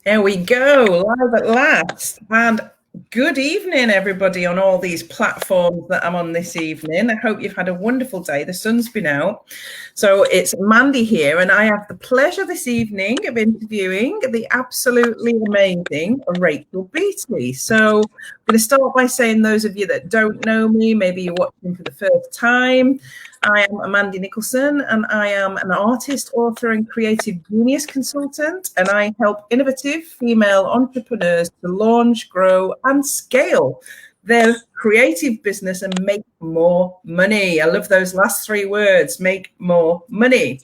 There we go, live at last. And good evening, everybody, on all these platforms that I'm on this evening. I hope you've had a wonderful day. The sun's been out. So it's Mandy here, and I have the pleasure this evening of interviewing the absolutely amazing Rachael Beattie. So I'm going to start by saying, those of you that don't know me, maybe you're watching for the first time, I am Mandy Nicholson, and I am an artist, author, and creative genius consultant, and I help innovative female entrepreneurs to launch, grow, and scale their creative business and make more money. I love those last three words, make more money.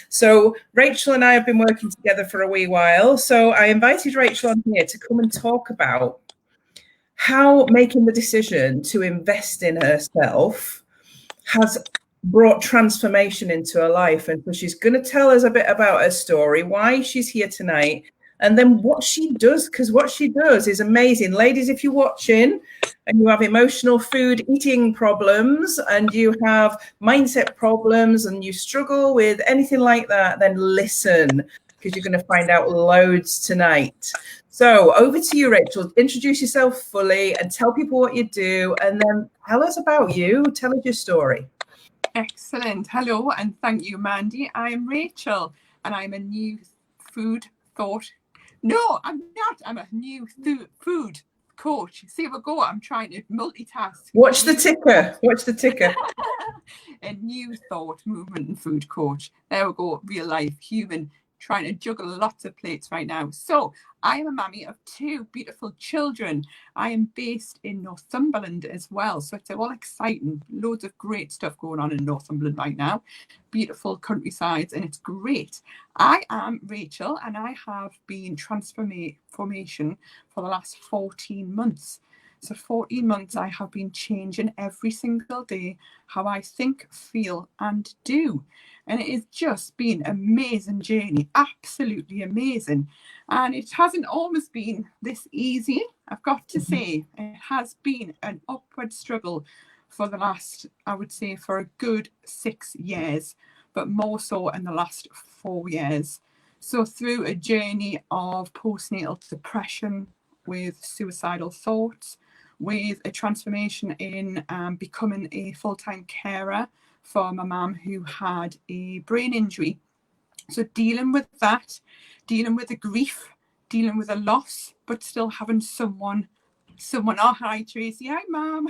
So Rachael and I have been working together for a wee while. So I invited Rachael on here to come and talk about how making the decision to invest in herself has brought transformation into her life. And so she's going to tell us a bit about her story, why she's here tonight, and then what she does, because what she does is amazing. Ladies, if you're watching and you have emotional food eating problems and you have mindset problems and you struggle with anything like that, then listen, because you're going to find out loads tonight. So over to you, Rachael. Introduce yourself fully and tell people what you do, and then tell us about you. Tell us your story. Excellent. Hello, and thank you, Mandy. I'm Rachael, and I'm a new food thought. No, I'm not. I'm a new food coach. See we go. I'm trying to multitask. Watch the ticker. Watch the ticker. A new thought movement and food coach. There we go. Real life human. Trying to juggle lots of plates right now. So I am a mammy of two beautiful children. I am based in Northumberland as well. So it's all exciting. Loads of great stuff going on in Northumberland right now. Beautiful countrysides, and it's great. I am Rachael, and I have been transformation for the last 14 months. So 14 months I have been changing every single day how I think, feel and do. And it has just been an amazing journey, absolutely amazing. And it hasn't always been this easy, I've got to say. It has been an upward struggle for the last, I would say, for a good 6 years, but more so in the last 4 years. So through a journey of postnatal depression with suicidal thoughts, with a transformation in becoming a full-time carer for my mum who had a brain injury. So dealing with that, dealing with the grief, dealing with the loss, but still having someone, oh, hi Tracy, hi mum,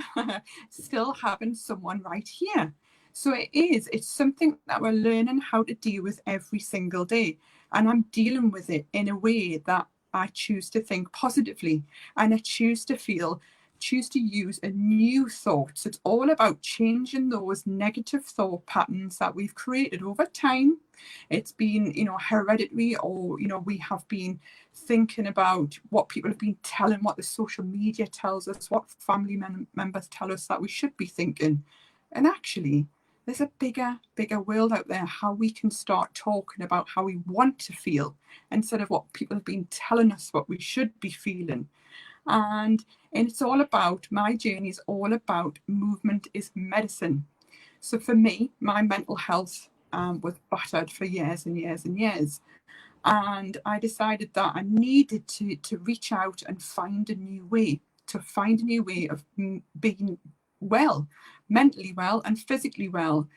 still having someone right here. So it's something that we're learning how to deal with every single day. And I'm dealing with it in a way that I choose to think positively, and I choose to use a new thought. So it's all about changing those negative thought patterns that we've created over time. It's been, hereditary, or, we have been thinking about what people have been telling, what the social media tells us, what family members tell us that we should be thinking. And actually, there's a bigger world out there, how we can start talking about how we want to feel instead of what people have been telling us what we should be feeling. And it's all about, my journey is all about movement is medicine. So for me, my mental health was battered for years and years and years. And I decided that I needed to reach out and find a new way of being well, mentally well and physically well.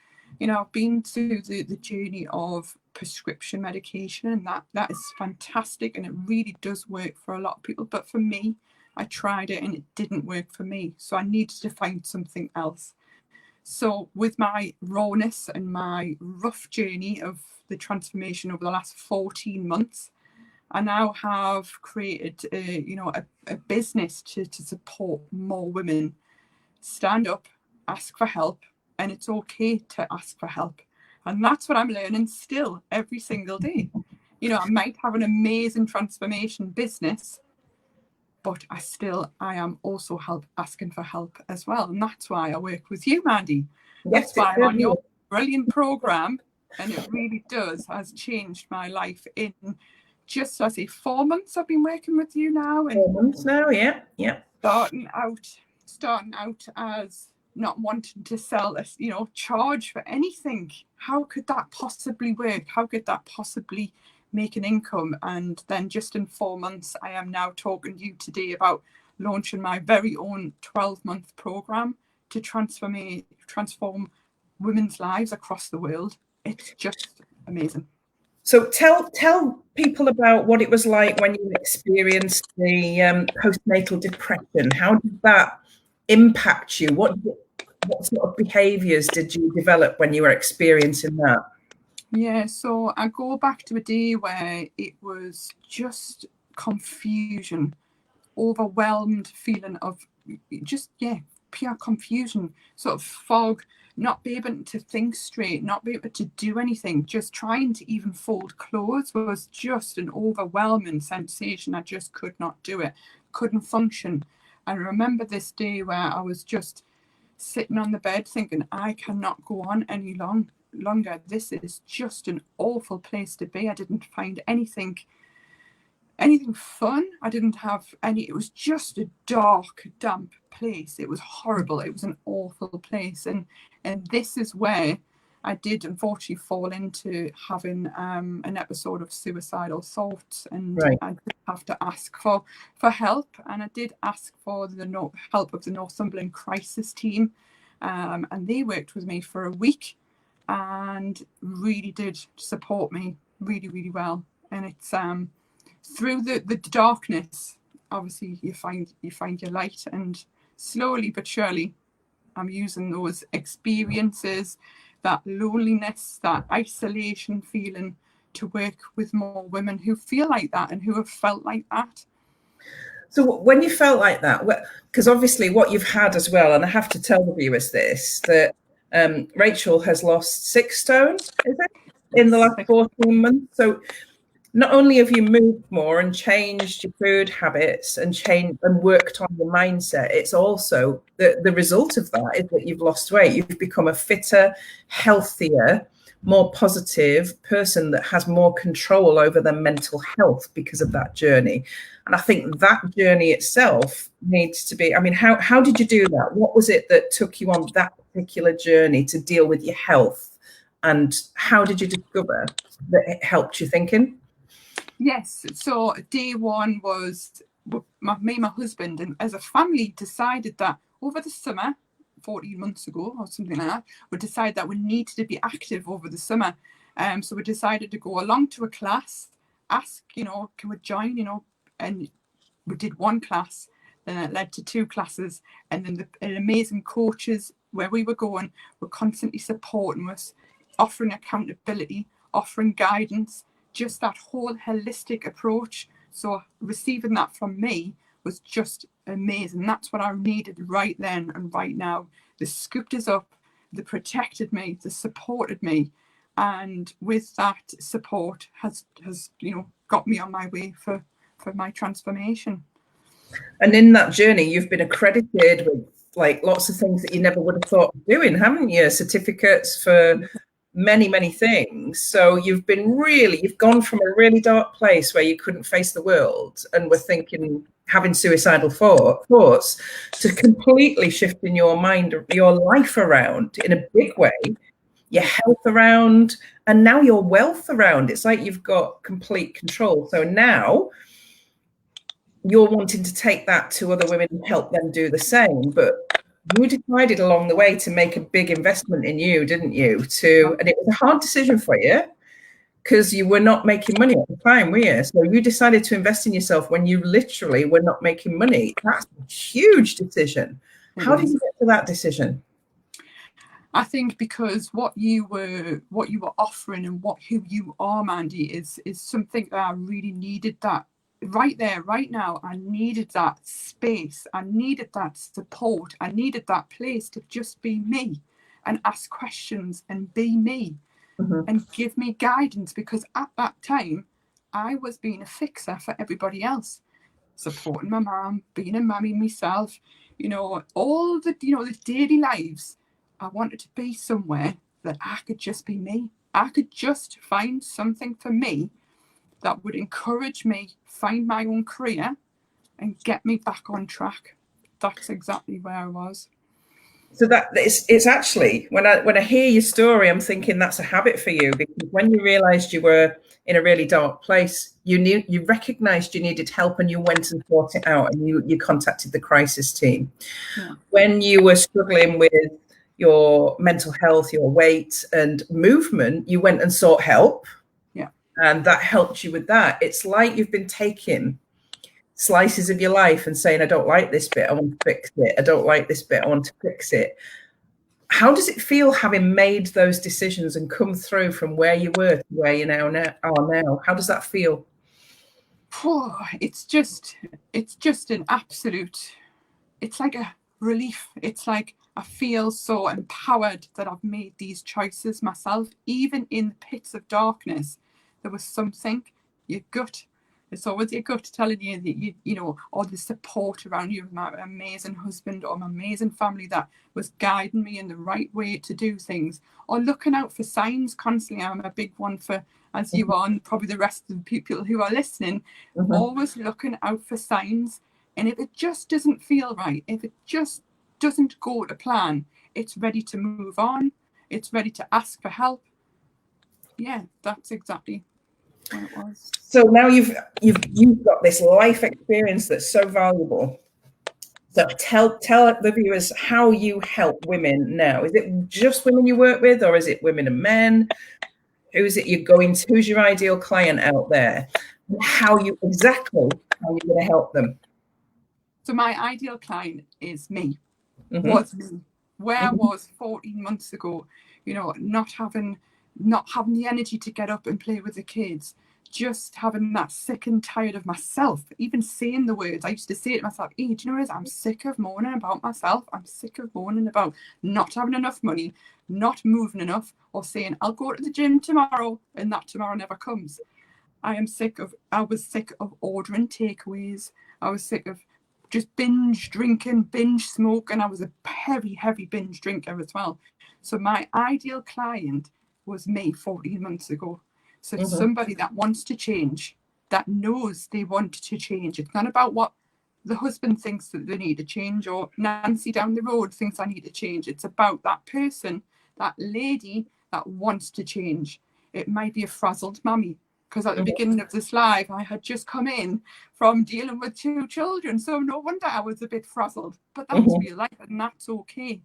I've been through the journey of prescription medication, and that is fantastic, and it really does work for a lot of people. But for me, I tried it and it didn't work for me. So I needed to find something else. So with my rawness and my rough journey of the transformation over the last 14 months, I now have created a business to support more women stand up, ask for help, and it's okay to ask for help. And that's what I'm learning still every single day. I might have an amazing transformation business, but I am also asking for help as well. And that's why I work with you, Mandy. That's why I'm on your brilliant program. And it really has changed my life in just, 4 months I've been working with you now. And 4 months now, yeah. Starting out as not wanting to sell this, charge for anything. How could that possibly work? How could that possibly make an income. And then just in 4 months, I am now talking to you today about launching my very own 12-month program to transform women's lives across the world. It's just amazing. So tell people about what it was like when you experienced the postnatal depression. How did that impact you? What sort of behaviours did you develop when you were experiencing that? Yeah, so I go back to a day where it was just confusion, overwhelmed feeling of just, pure confusion, sort of fog, not be able to think straight, not be able to do anything, just trying to even fold clothes was just an overwhelming sensation. I just could not do it, couldn't function. And I remember this day where I was just sitting on the bed thinking, I cannot go on any longer. This is just an awful place to be. I didn't find anything fun. I didn't have any. It was just a dark, damp place. It was horrible. It was an awful place. And this is where I did unfortunately fall into having an episode of suicidal thoughts, and Right. I did have to ask for help. And I did ask for the help of the Northumberland crisis team, and they worked with me for a week and really did support me really, really well. And it's through the darkness, obviously you find your light, and slowly but surely I'm using those experiences, that loneliness, that isolation feeling, to work with more women who feel like that and who have felt like that. So when you felt like that, because obviously what you've had as well, and I have to tell the viewers this, that Rachael has lost 6 stone, is it, in the last 14 months? So not only have you moved more and changed your food habits and worked on your mindset, it's also the result of that is that you've lost weight. You've become a fitter, healthier, more positive person that has more control over their mental health because of that journey. And I think that journey itself needs to be, I mean, how did you do that? What was it that took you on that particular journey to deal with your health? And how did you discover that it helped your thinking? Yes, so day one was me and my husband, and as a family decided that over the summer, 14 months ago or something like that, we decided that we needed to be active over the summer. So we decided to go along to a class, ask, can we join, and we did 1 class, then it led to 2 classes, and then the amazing coaches where we were going were constantly supporting us, offering accountability, offering guidance, just that whole holistic approach. So receiving that from me was just amazing. That's what I needed right then and right now. They scooped us up, they protected me, they supported me, and with that support has got me on my way for my transformation. And in that journey, you've been accredited with like lots of things that you never would have thought of doing, haven't you? Certificates for many things. So you've gone from a really dark place where you couldn't face the world and were thinking, having suicidal thoughts, to completely shifting your mind, your life around in a big way, your health around, and now your wealth around. It's like you've got complete control. So now you're wanting to take that to other women and help them do the same. But you decided along the way to make a big investment in you, didn't you? And it was a hard decision for you because you were not making money at the time, were you? So you decided to invest in yourself when you literally were not making money. That's a huge decision. How did you get to that decision? I think because what you were offering and who you are, Mandy, is something that I really needed. That right there, right now, I needed that space. I needed that support. I needed that place to just be me and ask questions and be me and give me guidance, because at that time I was being a fixer for everybody else, supporting my mum, being a mummy myself, all the the daily lives. I wanted to be somewhere that I could just be me. I could just find something for me that would encourage me, find my own career and get me back on track. That's exactly where I was. So that it's actually, when I hear your story, I'm thinking that's a habit for you, because when you realized you were in a really dark place, you recognized you needed help, and you went and sought it out, and you contacted the crisis team. Yeah. When you were struggling with your mental health, your weight and movement, you went and sought help. Yeah. And that helped you with that. It's like you've been taking slices of your life and saying, I don't like this bit, I want to fix it. I don't like this bit, I want to fix it. How does it feel having made those decisions and come through from where you were to where you are now? How does that feel? It's just an absolute, it's like a relief. It's like I feel so empowered that I've made these choices myself. Even in the pits of darkness, there was something, your gut. It's always your gut telling you that you know, or the support around you, my amazing husband or my amazing family that was guiding me in the right way to do things, or looking out for signs constantly. I'm a big one for, as you are, and probably the rest of the people who are listening, always looking out for signs. And if it just doesn't feel right, if it just doesn't go to plan, it's ready to move on. It's ready to ask for help. Yeah, that's exactly what it was. So now you've got this life experience that's so valuable. So tell the viewers how you help women now. Is it just women you work with, or is it women and men? Who's it you're going to? Who's your ideal client out there? How you're going to help them? So my ideal client is me. Was me. Where I was 14 months ago, you know, not having the energy to get up and play with the kids, just having that sick and tired of myself, even saying the words. I used to say it to myself, hey, do you know what it is? I'm sick of moaning about myself. I'm sick of moaning about not having enough money, not moving enough, or saying, I'll go to the gym tomorrow, and that tomorrow never comes. I was sick of ordering takeaways. I was sick of just binge drinking, binge smoking. I was a heavy binge drinker as well. So my ideal client was me 14 months ago. So it's somebody that wants to change, that knows they want to change. It's not about what the husband thinks that they need to change, or Nancy down the road thinks I need to change. It's about that person, that lady that wants to change. It might be a frazzled mummy, because at the beginning of this live, I had just come in from dealing with 2 children. So no wonder I was a bit frazzled. But that's real life, and that's okay.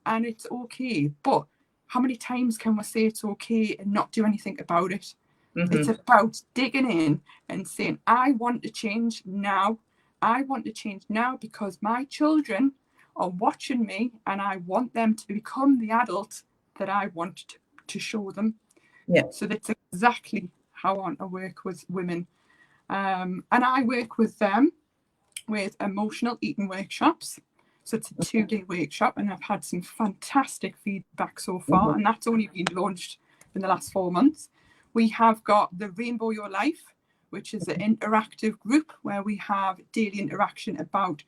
And it's okay. But how many times can we say it's okay and not do anything about it? It's about digging in and saying, I want to change now. I want to change now because my children are watching me, and I want them to become the adult that I want to show them. Yeah. So that's exactly how I want to work with women. And I work with them with emotional eating workshops. So it's a 2-day workshop, and I've had some fantastic feedback so far, and that's only been launched in the last 4 months. We have got the Rainbow Your Life, which is an interactive group where we have daily interaction about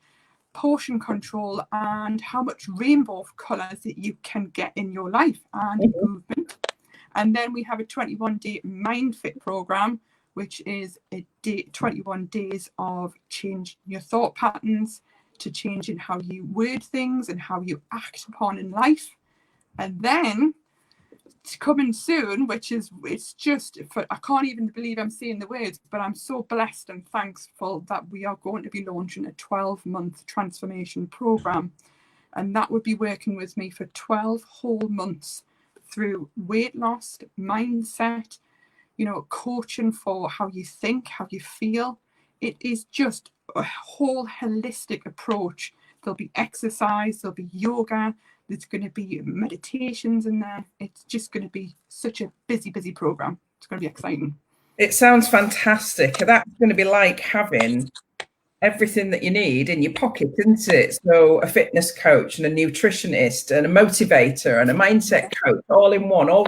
portion control and how much rainbow of colours that you can get in your life, and movement. And then we have a 21-day Mind Fit program, which is 21 days of changing your thought patterns, to changing how you word things and how you act upon in life. And then it's coming soon, it's just, I can't even believe I'm saying the words, but I'm so blessed and thankful that we are going to be launching a 12-month transformation program. And that would be working with me for 12 whole months through weight loss, mindset, you know, coaching for how you think, how you feel. It is just a whole holistic approach. There'll be exercise, there'll be yoga, there's going to be meditations in there. It's just going to be such a busy program. It's going to be exciting. It sounds fantastic. That's going to be like having everything that you need in your pocket, isn't it? So a fitness coach and a nutritionist and a motivator and a mindset coach, all in one, all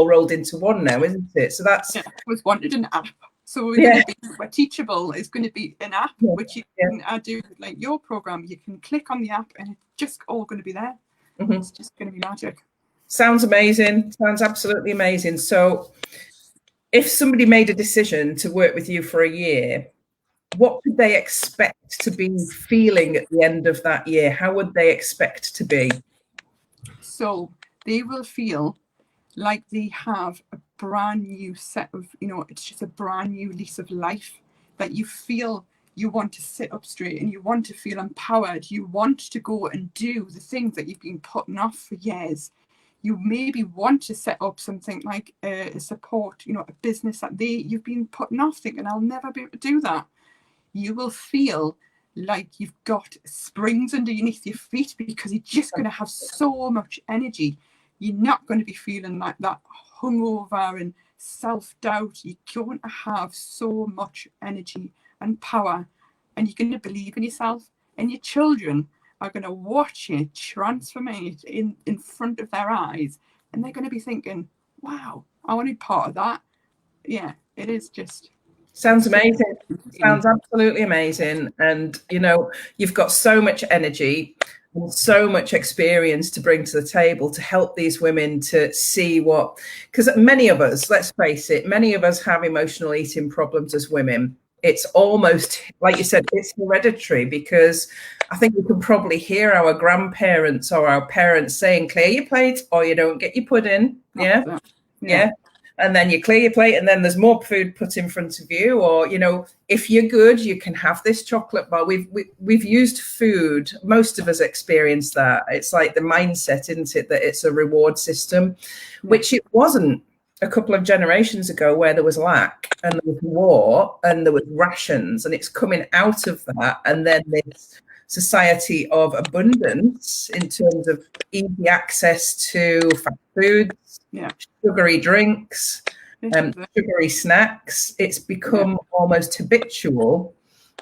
rolled into one now, isn't it? So that's... I always wanted an app. So we're Teachable is going to be an app, which you can do like your program. You can click on the app and it's just all going to be there. It's just going to be magic. Sounds amazing. Sounds absolutely amazing. So if somebody made a decision to work with you for a year, what could they expect to be feeling at the end of that year? How would they expect to be? So they will feel like they have a brand new set of, it's just a brand new lease of life, that you feel you want to sit up straight and you want to feel empowered. You want to go and do the things that you've been putting off for years. You maybe want to set up something like a support, a business that you've been putting off, thinking, I'll never be able to do that. You will feel like you've got springs underneath your feet, because you're just going to have so much energy. You're not going to be feeling like that hungover and self-doubt. You're going to have so much energy and power, and you're going to believe in yourself, and your children are going to watch you transformate in front of their eyes, and they're going to be thinking, wow, I want to be part of that. Yeah, it is just... Sounds amazing. Sounds absolutely amazing. And, you've got so much energy and so much experience to bring to the table to help these women to see because many of us, let's face it, many of us have emotional eating problems as women. It's almost, like you said, it's hereditary, because I think you can probably hear our grandparents or our parents saying, clear your plate or you don't get your pudding. Yeah. And then you clear your plate and then there's more food put in front of you. Or, if you're good, you can have this chocolate bar. We've used food. Most of us experience that. It's like the mindset, isn't it, that it's a reward system, which it wasn't a couple of generations ago, where there was lack and there was war and there was rations, and it's coming out of that. And then this society of abundance in terms of easy access to fast foods, sugary drinks, sugary snacks. It's become almost habitual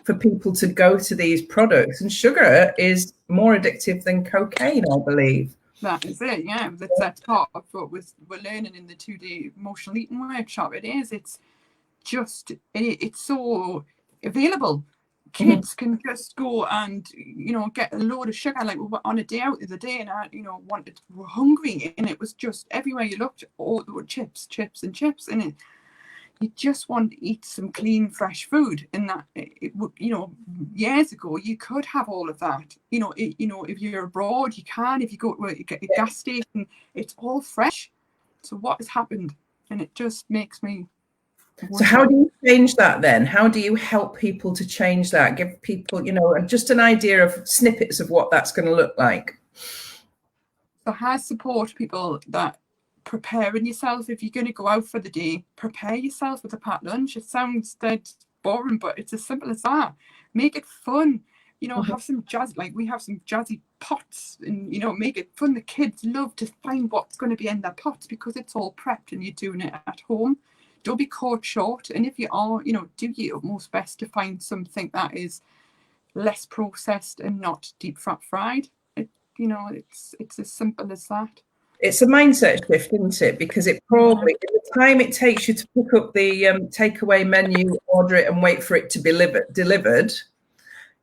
for people to go to these products, and sugar is more addictive than cocaine, I believe. That is it, yeah. That's part of what we're learning in the 2-day emotional eating workshop. It's just, it's so available. Kids can just go and, get a load of sugar. Like, we were on a day out the other day, and I, we're hungry, and it was just everywhere you looked, there were chips, and you just want to eat some clean, fresh food. And that, years ago, you could have all of that. If you're abroad, you can. If you go to a gas station, it's all fresh. So what has happened? And it just makes me... So how do you change that then? How do you help people to change that? Give people, just an idea of snippets of what that's going to look like. So I support people that preparing yourself. If you're going to go out for the day, prepare yourself with a packed lunch. It sounds dead boring, but it's as simple as that. Make it fun. Have some jazz, like we have some jazzy pots, and make it fun. The kids love to find what's going to be in their pots, because it's all prepped and you're doing it at home. Don't be caught short. And if you are, do your utmost best to find something that is less processed and not deep fried. It's as simple as that. It's a mindset shift, isn't it? Because it probably, in the time it takes you to pick up the takeaway menu, order it and wait for it to be delivered,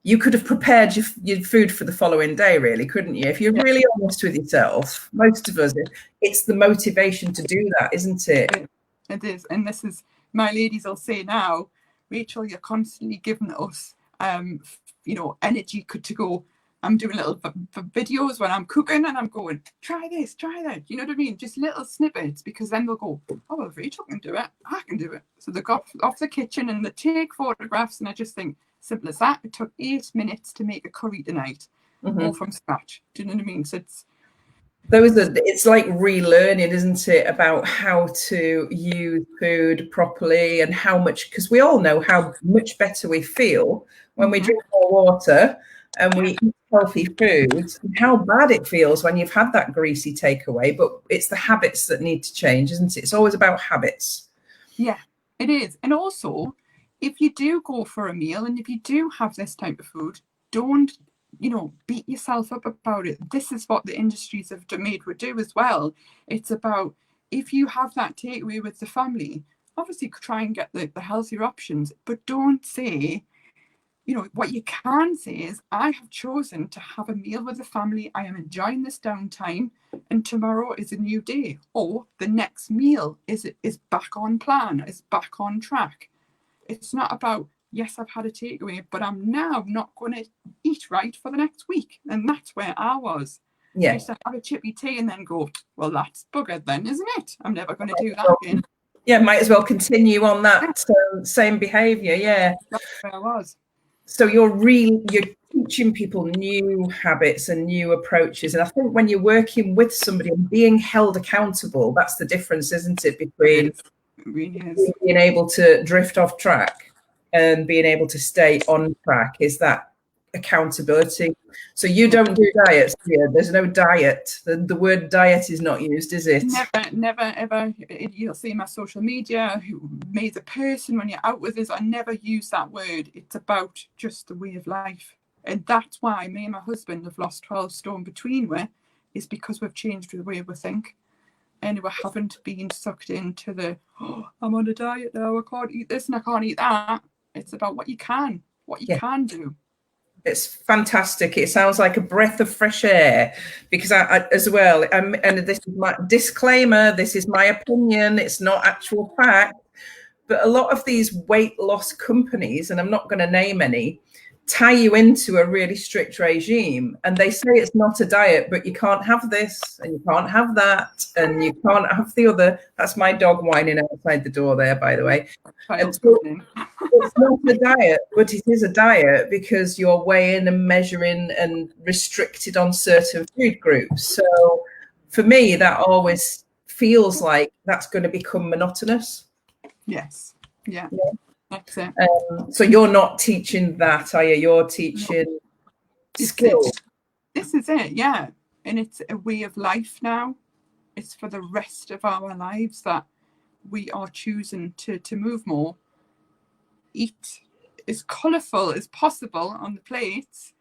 you could have prepared your food for the following day, really, couldn't you? If you're really honest with yourself, most of us, it's the motivation to do that, isn't it? It is. And this is, my ladies will say now, Rachel, you're constantly giving us, energy to go. I'm doing little videos when I'm cooking, and I'm going, try this, try that. You know what I mean? Just little snippets, because then they'll go, oh, well, if Rachel can do it, I can do it. So they go off the kitchen and they take photographs, and I just think, simple as that. It took 8 minutes to make a curry tonight, all from scratch. Do you know what I mean? So it's like relearning, isn't it, about how to use food properly, and how much, because we all know how much better we feel when we drink more water and we eat healthy foods, and how bad it feels when you've had that greasy takeaway. But it's the habits that need to change, isn't it? It's always about habits. Yeah, it is. And also, if you do go for a meal and if you do have this type of food, don't beat yourself up about it. This is what the industries have made we do as well. It's about, if you have that takeaway with the family, obviously try and get the healthier options, but don't say, what you can say is, I have chosen to have a meal with the family. I am enjoying this downtime, and tomorrow is a new day. Or the next meal is back on plan, is back on track. It's not about, yes, I've had a takeaway, but I'm now not going to eat right for the next week. And that's where I was. Yeah. I used to have a chippy tea and then go, well, that's buggered then, isn't it? I'm never going to do that again. Yeah, might as well continue on that same behaviour. Yeah. That's where I was. So you're teaching people new habits and new approaches. And I think when you're working with somebody and being held accountable, that's the difference, isn't it, between being able to drift off track and being able to stay on track, is that accountability. So you don't do diets here. There's no diet. The word diet is not used, is it? Never, ever. You'll see my social media, who made the person when you're out with us. I never use that word. It's about just the way of life. And that's why me and my husband have lost 12 stone between we, is because we've changed the way we think. And we haven't been sucked into the, I'm on a diet now, I can't eat this and I can't eat that. It's about what you can can do. It's fantastic. It sounds like a breath of fresh air, because I as well, and this is my disclaimer, this is my opinion, it's not actual fact, but a lot of these weight loss companies, and I'm not going to name any, tie you into a really strict regime, and they say it's not a diet, but you can't have this and you can't have that and you can't have the other. That's my dog whining outside the door there, by the way. It's not a diet, but it is a diet because you're weighing and measuring and restricted on certain food groups. So for me, that always feels like that's going to become monotonous. Yes. Yeah. That's it. So you're not teaching that, are you? You're teaching skills. This is it, yeah. And it's a way of life now. It's for the rest of our lives that we are choosing to move more. Eat as colourful as possible on the plates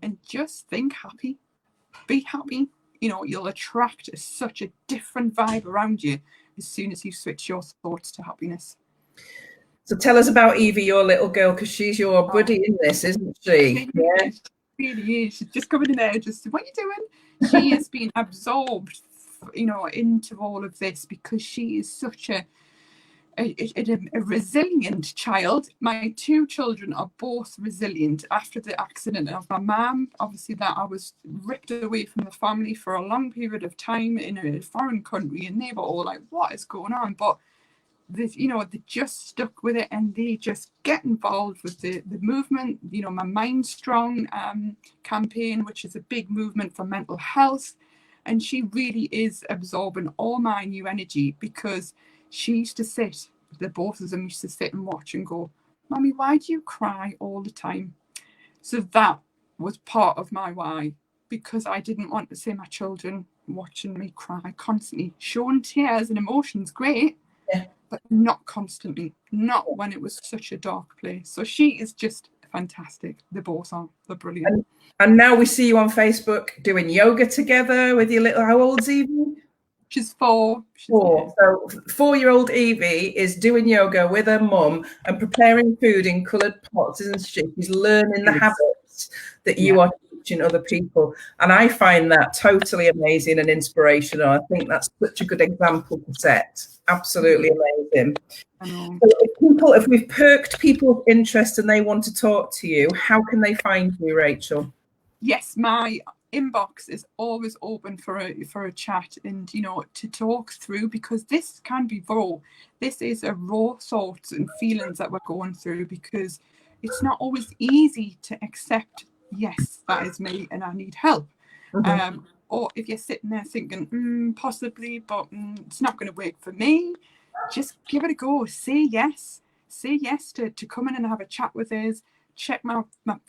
and just think happy. Be happy. You know, you'll attract such a different vibe around you as soon as you switch your thoughts to happiness. So tell us about Evie, your little girl, because she's your buddy in this, isn't she? Yeah. She really is. She's just coming in there, just, what are you doing? She has been absorbed, into all of this because she is such a resilient child. My two children are both resilient. After the accident of my mum, obviously that I was ripped away from the family for a long period of time in a foreign country, and they were all like, what is going on? But they just stuck with it, and they just get involved with the movement. My Mind Strong campaign, which is a big movement for mental health, and she really is absorbing all my new energy, because she used to sit, the both of them used to sit and watch and go, Mommy, why do you cry all the time? So that was part of my why, because I didn't want to see my children watching me cry constantly. Showing tears and emotions, great. Yeah. But not constantly, not when it was such a dark place. So she is just fantastic. They both are. They're brilliant. And now we see you on Facebook doing yoga together with your little, how old's Evie? She's 4. So 4-year-old Evie is doing yoga with her mum and preparing food in coloured pots, isn't she? She's learning the habits that you are teaching other people. And I find that totally amazing and inspirational. I think that's such a good example to set. Absolutely amazing. So if we've perked people's interest and they want to talk to you, how can they find you, Rachel? Yes, my inbox is always open for a chat and to talk through, because this can be raw. This is a raw thoughts and feelings that we're going through, because it's not always easy to accept, yes, that is me and I need help. Mm-hmm. Or if you're sitting there thinking, possibly, but it's not going to work for me, just give it a go. Say yes to come in and have a chat with us. Check my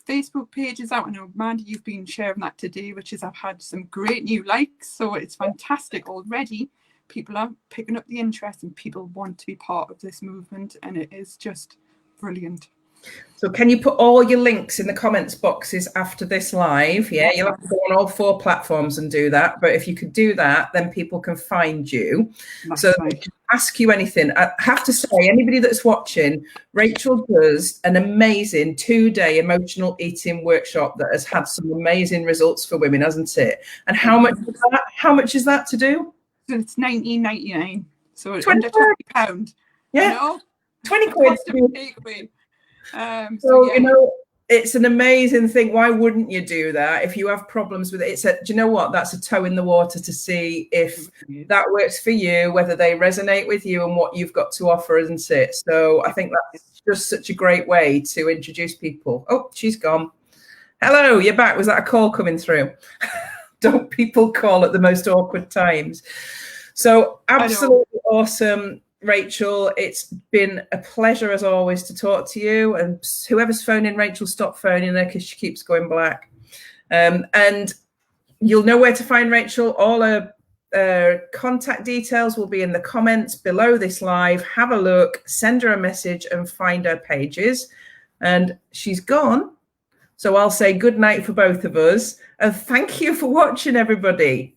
Facebook pages out. I know, Mandy, you've been sharing that today, which is I've had some great new likes. So it's fantastic already. People are picking up the interest and people want to be part of this movement. And it is just brilliant. So can you put all your links in the comments boxes after this live? Yeah, you'll have to go on all 4 platforms and do that. But if you could do that, then people can find you. That's so right. They can ask you anything. I have to say, anybody that's watching, Rachel does an amazing 2-day emotional eating workshop that has had some amazing results for women, hasn't it? And how much is that? How much is that to do? So it's $19.99. So it's under £20. Yeah. 20 quid. So it's an amazing thing. Why wouldn't you do that if you have problems with it? Do you know what? That's a toe in the water to see if that works for you, whether they resonate with you and what you've got to offer, isn't it? So I think that's just such a great way to introduce people. Oh, she's gone. Hello, you're back. Was that a call coming through? Don't people call at the most awkward times? So absolutely awesome, Rachel. It's been a pleasure as always to talk to you. And whoever's phoning Rachel, stop phoning her because she keeps going black. And you'll know where to find Rachel. All her contact details will be in the comments below this live. Have a look, send her a message and find her pages. And she's gone. So I'll say good night for both of us. And thank you for watching, everybody.